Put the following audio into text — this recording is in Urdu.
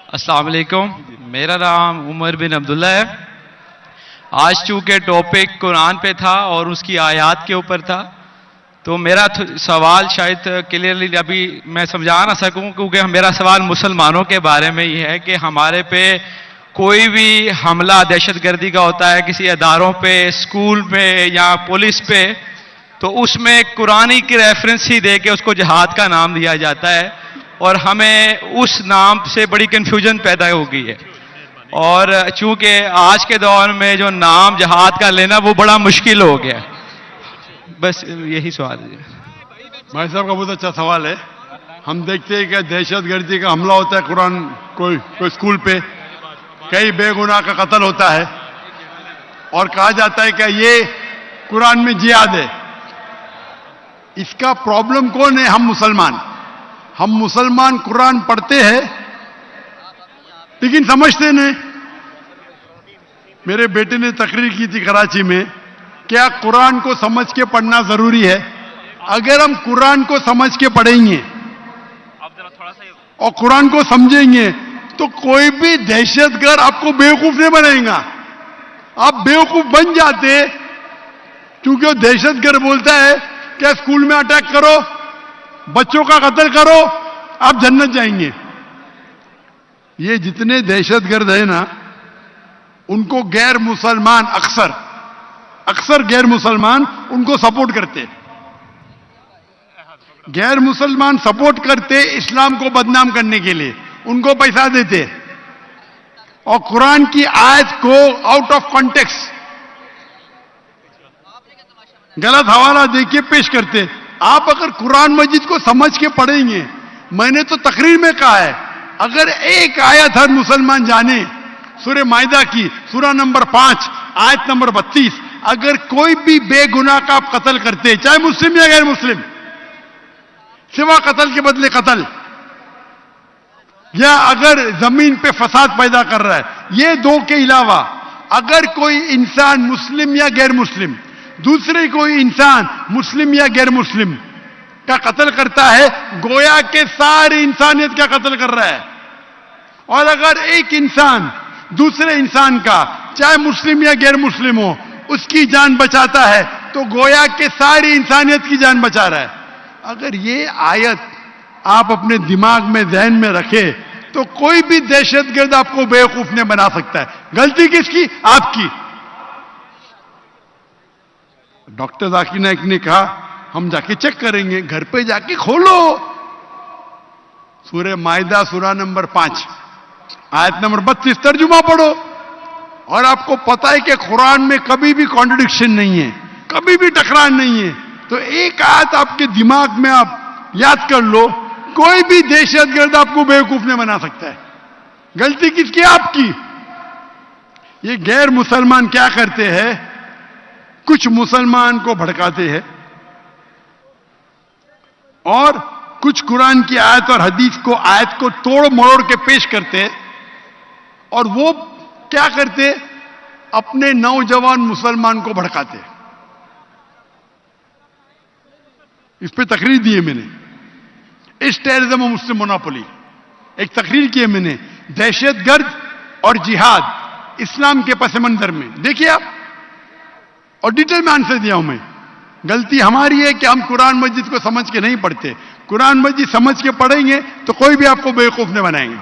السلام علیکم، میرا نام عمر بن عبداللہ ہے۔ آج چونکہ ٹاپک قرآن پہ تھا اور اس کی آیات کے اوپر تھا، تو میرا سوال شاید کلیئرلی ابھی میں سمجھا نہ سکوں، کیونکہ میرا سوال مسلمانوں کے بارے میں ہی ہے کہ ہمارے پہ کوئی بھی حملہ دہشت گردی کا ہوتا ہے کسی اداروں پہ، اسکول پہ یا پولیس پہ، تو اس میں قرآنی کی ریفرنس ہی دے کے اس کو جہاد کا نام دیا جاتا ہے، اور ہمیں اس نام سے بڑی کنفیوژن پیدا ہو گئی ہے۔ اور چونکہ آج کے دور میں جو نام جہاد کا لینا وہ بڑا مشکل ہو گیا ہے۔ بس یہی سوال ہے۔ بھائی صاحب کا بہت اچھا سوال ہے۔ ہم دیکھتے ہیں کہ دہشت گردی کا حملہ ہوتا ہے قرآن کوئی اسکول پہ، کئی بے گناہ کا قتل ہوتا ہے، اور کہا جاتا ہے کہ یہ قرآن میں جہاد ہے۔ اس کا پرابلم کون ہے؟ ہم مسلمان قرآن پڑھتے ہیں لیکن سمجھتے نہیں۔ میرے بیٹے نے تقریر کی تھی کراچی میں، کیا قرآن کو سمجھ کے پڑھنا ضروری ہے؟ اگر ہم قرآن کو سمجھ کے پڑھیں گے اور قرآن کو سمجھیں گے تو کوئی بھی دہشت گرد آپ کو بیوقوف نہیں بنائے گا۔ آپ بیوقوف بن جاتے کیونکہ وہ دہشت گرد بولتا ہے کہ اسکول میں اٹیک کرو، بچوں کا قتل کرو، آپ جنت جائیں گے۔ یہ جتنے دہشت گرد ہیں نا، ان کو غیر مسلمان اکثر غیر مسلمان ان کو سپورٹ کرتے، غیر مسلمان سپورٹ کرتے اسلام کو بدنام کرنے کے لیے، ان کو پیسہ دیتے اور قرآن کی آیت کو آؤٹ آف کانٹیکسٹ غلط حوالہ دے کے پیش کرتے۔ آپ اگر قرآن مجید کو سمجھ کے پڑھیں گے، میں نے تو تقریر میں کہا ہے، اگر ایک آیت ہر مسلمان جانے، سورہ مائدہ کی سورہ نمبر 5 آیت نمبر 32، اگر کوئی بھی بے گناہ کا آپ قتل کرتے، چاہے مسلم یا غیر مسلم، سوا قتل کے بدلے قتل، یا اگر زمین پہ فساد پیدا کر رہا ہے، یہ دو کے علاوہ اگر کوئی انسان مسلم یا غیر مسلم دوسرے کوئی انسان مسلم یا غیر مسلم کا قتل کرتا ہے، گویا کہ ساری انسانیت کا قتل کر رہا ہے۔ اور اگر ایک انسان دوسرے انسان کا، چاہے مسلم یا غیر مسلم ہو، اس کی جان بچاتا ہے تو گویا کہ ساری انسانیت کی جان بچا رہا ہے۔ اگر یہ آیت آپ اپنے دماغ میں ذہن میں رکھے تو کوئی بھی دہشت گرد آپ کو بیوقوف نہیں بنا سکتا ہے۔ غلطی کس کی؟ آپ کی۔ ڈاکٹر ذاکر نائک نے کہا ہم جا کے چیک کریں گے، گھر پہ جا کے کھولو سورہ مائدہ سورہ نمبر 5 آیت نمبر 32 ترجمہ پڑھو، اور آپ کو پتا ہے کہ قرآن میں کبھی بھی کانٹرڈکشن نہیں ہے، کبھی بھی ٹکران نہیں ہے۔ تو ایک آیت آپ کے دماغ میں آپ یاد کر لو، کوئی بھی دہشت گرد آپ کو بیوقوف نہیں بنا سکتا ہے۔ غلطی کس کی؟ آپ کی۔ یہ غیر مسلمان کیا کرتے ہیں؟ کچھ مسلمان کو بھڑکاتے ہیں اور کچھ قرآن کی آیت اور حدیث کو آیت کو توڑ مروڑ کے پیش کرتے ہیں، اور وہ کیا کرتے؟ اپنے نوجوان مسلمان کو بھڑکاتے۔ اس پہ تقریر دی ہے میں نے، اس ٹیررزم و مسلم مونوپولی، ایک تقریر کی ہے میں نے، دہشت گرد اور جہاد اسلام کے پس منظر میں۔ دیکھیے آپ، اور ڈیٹیل میں آنسر دیا ہوں میں۔ غلطی ہماری ہے کہ ہم قرآن مجید کو سمجھ کے نہیں پڑھتے۔ قرآن مجید سمجھ کے پڑھیں گے تو کوئی بھی آپ کو بیوقوف نہیں بنائیں گے۔